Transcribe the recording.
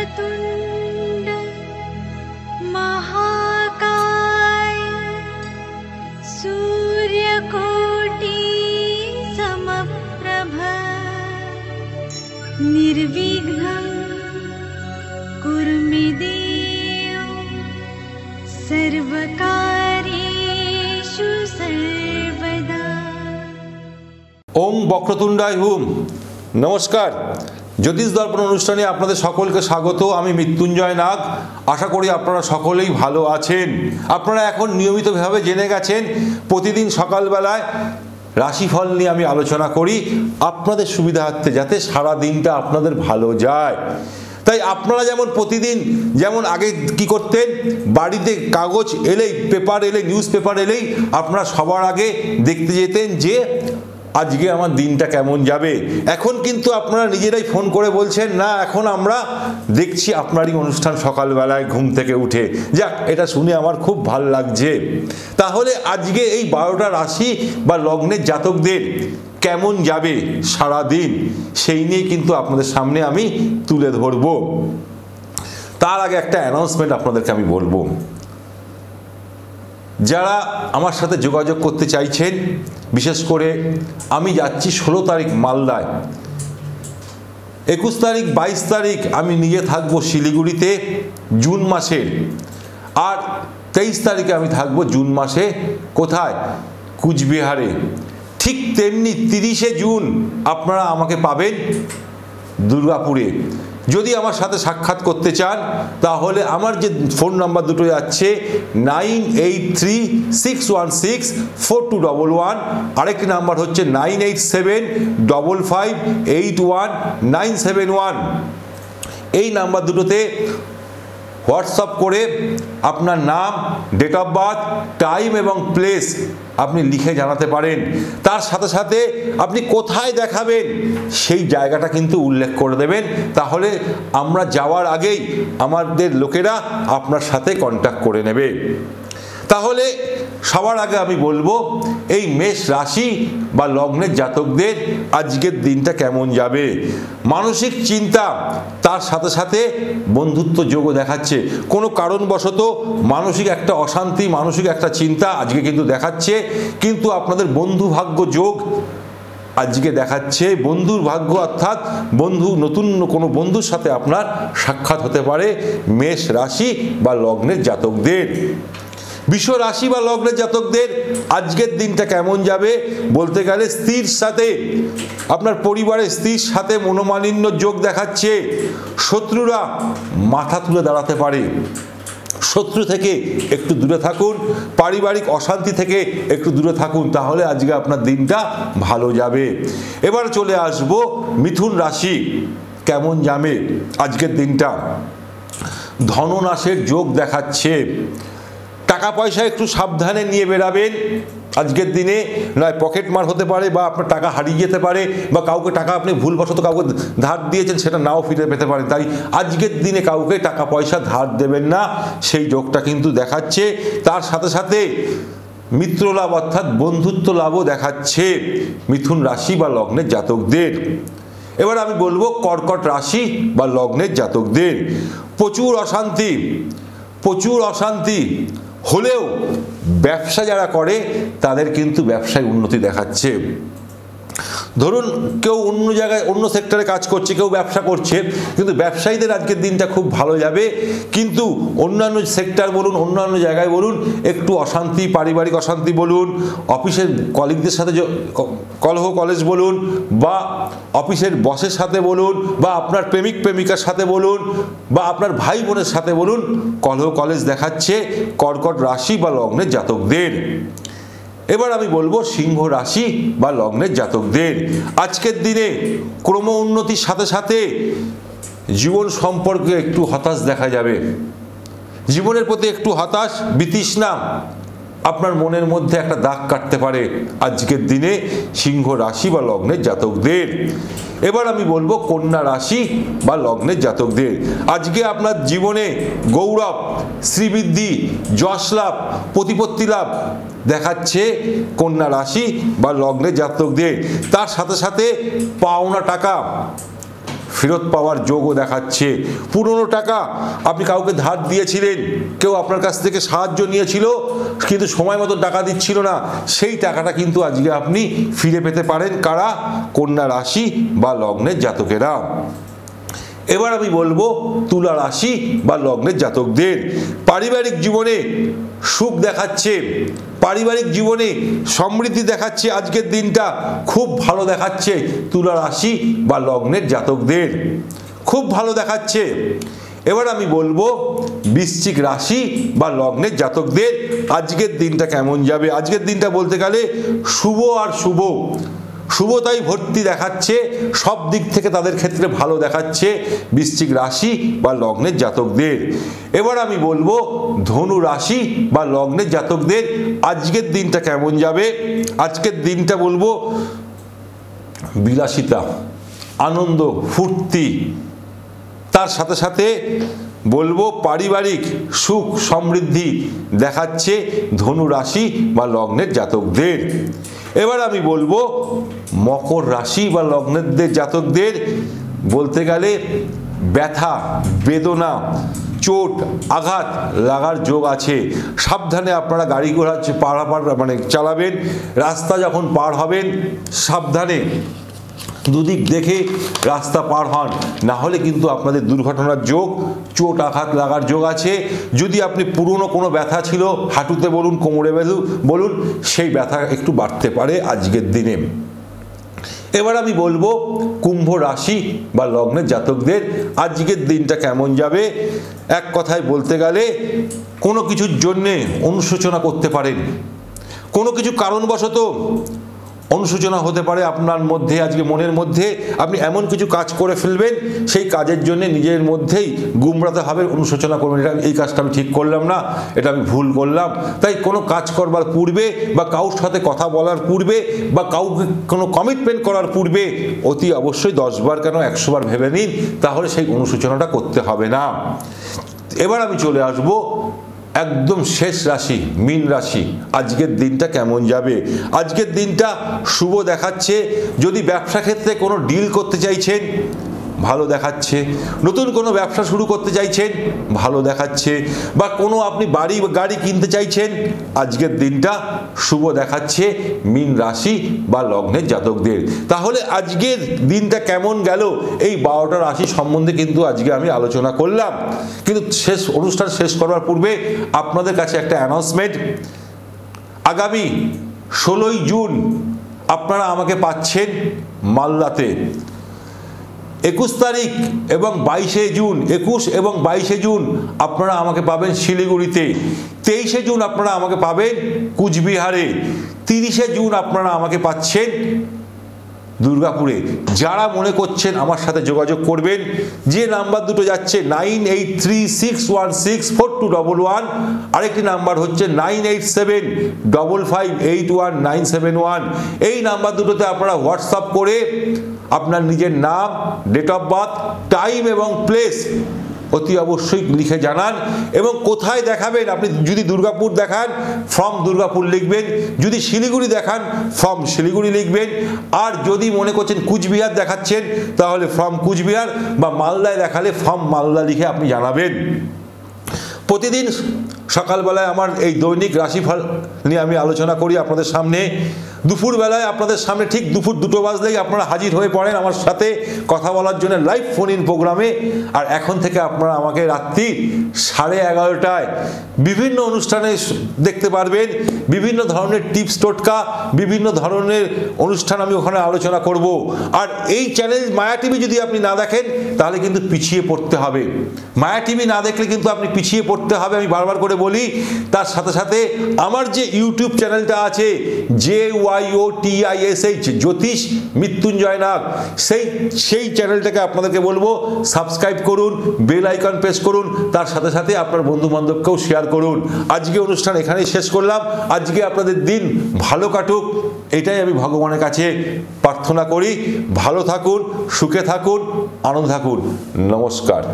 तुंड महाकाय सूर्यकोटि समप्रभ निर्विघ्नं कुरु मे देव सर्वकार्येषु सर्वदा। ओम বক্রতুণ্ডায় হুম। নমস্কার, জ্যোতিষ দর্পণ অনুষ্ঠানে আপনাদের সকলকে স্বাগত। আমি মৃত্যুঞ্জয় নাগ। আশা করি আপনারা সকলেই ভালো আছেন। আপনারা এখন নিয়মিতভাবে জেনে গেছেন প্রতিদিন সকালবেলায় রাশিফল নিয়ে আমি আলোচনা করি আপনাদের সুবিধার্থে, যাতে সারা দিনটা আপনাদের ভালো যায়। তাই আপনারা যেমন প্রতিদিন যেমন আগে কি করতেন, বাড়িতে কাগজ এলেই, পেপার এলেই, নিউজ পেপার এলেই আপনারা সবার আগে দেখতে যেতেন যে আজকে আমার দিনটা কেমন যাবে। এখন কিন্তু আপনারা নিজেরাই ফোন করে বলছেন, না এখন আমরা দেখছি আপনারই অনুষ্ঠান সকালবেলায় ঘুম থেকে উঠে। যাক, এটা শুনে আমার খুব ভালো লাগছে। তাহলে আজকে এই 12টা রাশি বা লগ্নের জাতকদের কেমন যাবে সারা দিন, সেই নিয়ে কিন্তু আপনাদের সামনে আমি তুলে ধরব। তার আগে একটা অ্যানাউন্সমেন্ট আপনাদেরকে আমি বলবো। যারা আমার সাথে যোগাযোগ করতে চাইছেন, বিশেষ করে আমি যাচ্ছি 16 তারিখ মালদায়, 21 তারিখ 22 তারিখ আমি নিজে থাকবো শিলিগুড়িতে জুন মাসের, আর 23 তারিখে আমি থাকবো জুন মাসে কোথায়, কুচবিহারে। ঠিক তেমনি 30শে জুন আপনারা আমাকে পাবেন দুর্গাপুরে। যদি আমার সাথে সাক্ষাৎ করতে চান তাহলে আমার যে ফোন নাম্বার দুটো যাচ্ছে 9836164211, আরেকটি নাম্বার হচ্ছে 9875581971। এই নাম্বার দুটোতে হোয়াটসঅ্যাপ করে আপনার নাম, ডেট অফ বার্থ, টাইম এবং প্লেস আপনি লিখে জানাতে পারেন। তার সাথে সাথে আপনি কোথায় দেখাবেন সেই জায়গাটা কিন্তু উল্লেখ করে দেবেন। তাহলে আমরা যাওয়ার আগেই আমাদের লোকেরা আপনার সাথে কন্ট্যাক্ট করে নেবে। তাহলে সবার আগে আমি বলবো এই মেষ রাশি বা লগ্নের জাতকদের আজকের দিনটা কেমন যাবে। মানসিক চিন্তা, তার সাথে সাথে বন্ধুত্ব যোগও দেখাচ্ছে। কোনো কারণবশত মানসিক একটা অশান্তি, মানসিক একটা চিন্তা আজকে কিন্তু দেখাচ্ছে, কিন্তু আপনাদের বন্ধু ভাগ্য যোগ আজকে দেখাচ্ছে। বন্ধুর ভাগ্য, অর্থাৎ বন্ধু, নতুন কোনো বন্ধুর সাথে আপনার সাক্ষাৎ হতে পারে মেষ রাশি বা লগ্নের জাতকদের। বৃষ রাশি বা লগ্নের জাতকদের আজকের দিনটা কেমন যাবে বলতে গেলে, স্ত্রীর সাথে, আপনার পরিবারের স্ত্রীর সাথে মনোমালিন্য যোগ দেখাচ্ছে। শত্রুরা মাথা তুলে দাঁড়াতে পারে, শত্রু থেকে একটু দূরে থাকুন, পারিবারিক অশান্তি থেকে একটু দূরে থাকুন, তাহলে আজকে আপনার দিনটা ভালো যাবে। এবার চলে আসব মিথুন রাশি, কেমন যাবে আজকের দিনটা। ধননাশের যোগ দেখাচ্ছে। টাকা পয়সা একটু সাবধানে নিয়ে বেরাবেন আজকের দিনে, নয় পকেটমার হতে পারে, বা আপনার টাকা হারিয়ে যেতে পারে, বা কাউকে টাকা আপনি ভুলবশত কাউকে ধার দিয়েছেন সেটা নাও ফিরে পেতে পারেন। তাই আজকের দিনে কাউকে টাকা পয়সা ধার দেবেন না, সেই যোগটা কিন্তু দেখাচ্ছে। তার সাথে সাথে মিত্র লাভ, অর্থাৎ বন্ধুত্ব লাভও দেখাচ্ছে মিথুন রাশি বা লগ্নের জাতকদের। এবার আমি বলবো কর্কট রাশি বা লগ্নের জাতকদের প্রচুর অশান্তি হলেও ব্যবসা যারা করে তাদের কিন্তু ব্যবসায় উন্নতি দেখাচ্ছে। ধরুন কেউ অন্য জায়গায়, অন্য সেক্টরে কাজ করছে, কেউ ব্যবসা করছে, কিন্তু ব্যবসায়ীদের আজকের দিনটা খুব ভালো যাবে। কিন্তু অন্যান্য সেক্টর বলুন, অন্যান্য জায়গায় বলুন, একটু অশান্তি, পারিবারিক অশান্তি বলুন, অফিসের কলিগদের সাথে কলহ কলেজ বলুন, বা অফিসের বসের সাথে বলুন, বা আপনার প্রেমিক প্রেমিকার সাথে বলুন, বা আপনার ভাই বোনের সাথে বলুন, কলহ কলেজ দেখাচ্ছে কর্কট রাশি বা লগ্নের জাতকদের। এবার আমি বলবো সিংহ রাশি বা লগ্নের জাতকদের আজকের দিনে ক্রম উন্নতির সাথে সাথে জীবন সম্পর্কে একটু হতাশ দেখা যাবে। জীবনের প্রতি একটু হতাশ, বিতৃষ্ণা আপনার মনের মধ্যে একটা দাগ কাটতে পারে আজকের দিনে সিংহ রাশি বা লগ্নের জাতকদের। এবার আমি বলবো কন্যা রাশি বা লগ্নের জাতকদের আজকে আপনার জীবনে গৌরব, শ্রীবৃদ্ধি, যশ লাভ, প্রতিপত্তি লাভ দেখাচ্ছে কন্যা রাশি বা লগ্নের জাতকদের। তার সাথে সাথে পাওনা টাকা ফেরত পাওয়ার যোগও দেখাচ্ছে। পুরনো টাকা আপনি কাউকে ধার দিয়েছিলেন, কেউ আপনার কাছ থেকে সাহায্য নিয়েছিল কিন্তু সময় মতো টাকা দিচ্ছিল না, সেই টাকাটা কিন্তু আজকে আপনি ফিরে পেতে পারেন। কারা? কন্যা রাশি বা লগ্নের জাতকেরা। এবার আমি বলবো তুলা রাশি বা লগ্নের জাতকদের। পারিবারিক জীবনে সুখ দেখাচ্ছে, পারিবারিক জীবনে সমৃদ্ধি দেখাচ্ছে, আজকের দিনটা খুব ভালো দেখাচ্ছে তুলা রাশি বা লগ্নের জাতকদের, খুব ভালো দেখাচ্ছে। এবার আমি বলবো বৃশ্চিক রাশি বা লগ্নের জাতকদের আজকের দিনটা কেমন যাবে। আজকের দিনটা বলতে গেলে শুভ আর শুভ, শুভতাই ভর্তি দেখাচ্ছে, সব দিক থেকে তাদের ক্ষেত্রে ভালো দেখাচ্ছে বৃশ্চিক রাশি বা লগ্নের জাতকদের। এবার আমি বলবো ধনু রাশি বা লগ্নের জাতকদের আজকের দিনটা কেমন যাবে। আজকের দিনটা বলবো বিলাসিতা, আনন্দ, ফুর্তি, তার সাথে সাথে বলবো পারিবারিক সুখ সমৃদ্ধি দেখাচ্ছে ধনু রাশি বা লগ্নের জাতকদের। এবার আমি বলবো মকর রাশি বা লগ্নের জাতকদের বলতে গেলে ব্যথা, বেদনা, চোট, আঘাত লাগার যোগ আছে। সাবধানে আপনারা গাড়ি ঘোড়া পারাপার চালাবেন, রাস্তা যখন পার হবেন সাবধানে দুদিক দেখে রাস্তা পার হন, না হলে কিন্তু আপনাদের দুর্ঘটনার যোগ, চোট আঘাত লাগার যোগ আছে। যদি আপনি পুরনো কোনো ব্যথা ছিল হাঁটুতে বলুন, কোমরে বলুন, সেই ব্যথা একটু বাড়তে পারে আজকের দিনে। এবার আমি বলবো কুম্ভ রাশি বা লগ্নের জাতকদের আজকের দিনটা কেমন যাবে। এক কথায় বলতে গেলে কোনো কিছুর জন্যে অনুশোচনা করতে পারেন, কোনো কিছু কারণবশত অনুশোচনা হতে পারে আপনার মধ্যে। আজকে মনের মধ্যে আপনি এমন কিছু কাজ করে ফেলবেন, সেই কাজের জন্য নিজের মধ্যেই গুমরাতে হবে, অনুশোচনা করবেন, এটা এই কাজটা আমি ঠিক করলাম না, এটা আমি ভুল করলাম। তাই কোনো কাজ করবার পূর্বে বা কারোর সাথে কথা বলার পূর্বে বা কাউকে কোনো কমিটমেন্ট করার পূর্বে অতি অবশ্যই 10 বার কেন 100 বার ভেবে নিন, তাহলে সেই অনুশোচনাটা করতে হবে না। এবার আমি চলে আসবো একদম শেষ রাশি মীন রাশি। আজকের দিনটা কেমন যাবে। আজকের দিনটা শুভ দেখাচ্ছে। যদি ব্যবসা ক্ষেত্রে কোনো ডিল করতে চাইছেন ভালো দেখাচ্ছে, নতুন কোনো ব্যবসা শুরু করতে চাইছেন ভালো দেখাচ্ছে, বা কোনো আপনি বাড়ি গাড়ি কিনতে চাইছেন আজকের দিনটা শুভ দেখাচ্ছে মীন রাশি বা লগ্নের জাতকদের। তাহলে আজকের দিনটা কেমন গেল এই 12টা রাশি সম্বন্ধে কিন্তু আজকে আমি আলোচনা করলাম। কিন্তু অনুষ্ঠান শেষ করার পূর্বে আপনাদের কাছে একটা অ্যানাউন্সমেন্ট। আগামী 16ই জুন আপনারা আমাকে পাচ্ছেন মালদাতে, 21 তারিখ এবং 22শে জুন, 21 এবং 22শে জুন আপনারা আমাকে পাবেন শিলিগুড়িতে, 23শে জুন আপনারা আমাকে পাবেন কুচবিহারে, 30শে জুন আপনারা আমাকে পাচ্ছেন দুর্গাপুরে। যারা মনে করছেন আমার সাথে যোগাযোগ করবেন, যে নাম্বার দুটো যাচ্ছে 9836164211, আরেকটি নাম্বার হচ্ছে 9875581971। এই নাম্বার দুটোতে আপনারা হোয়াটসঅ্যাপ করে আপনার নিজের নাম, ডেট অফ বার্থ, টাইম এবং প্লেস অতি অবশ্যই লিখে জানান, এবং কোথায় দেখাবেন। আপনি যদি দুর্গাপুর দেখান ফ্রম দুর্গাপুর লিখবেন, যদি শিলিগুড়ি দেখান ফ্রম শিলিগুড়ি লিখবেন, আর যদি মনে করছেন কুচবিহার দেখাচ্ছেন তাহলে ফ্রম কুচবিহার, বা মালদায় দেখালে ফ্রম মালদা লিখে আপনি জানাবেন। প্রতিদিন সকালবেলায় আমার এই দৈনিক রাশিফল নিয়ে আমি আলোচনা করি আপনাদের সামনে। দুপুরবেলায় আপনাদের সামনে ঠিক দুপুর 2টো বাজলেই আপনারা হাজির হয়ে পড়েন আমার সাথে কথা বলার জন্য লাইভ ফোন ইন প্রোগ্রামে। আর এখন থেকে আপনারা আমাকে রাত্রি 11:30টায় বিভিন্ন অনুষ্ঠানে দেখতে পারবেন। বিভিন্ন ধরনের টিপস টোটকা, বিভিন্ন ধরনের অনুষ্ঠান আমি ওখানে আলোচনা করব। আর এই চ্যানেল মায়া টিভি যদি আপনি না দেখেন তাহলে কিন্তু পিছিয়ে পড়তে হবে। মায়া টিভি না দেখলে কিন্তু আপনি পিছিয়ে পড়তে হবে, আমি বারবার করে বলি। তার সাথে সাথে আমার যে ইউটিউব চ্যানেলটা আছে JYOTISH জ্যোতিষ মৃত্যুঞ্জয় নাগ, সেই চ্যানেলটাকে আপনাদেরকে বলবো সাবস্ক্রাইব করুন, বেল আইকন প্রেস করুন, তার সাথে সাথে আপনার বন্ধু বান্ধবকেও শেয়ার করুন। আজকে অনুষ্ঠান এখানেই শেষ করলাম। আজকে আপনাদের দিন ভালো কাটুক, এটাই আমি ভগবানের কাছে প্রার্থনা করি। ভালো থাকুন, সুখে থাকুন, আনন্দ থাকুন। নমস্কার।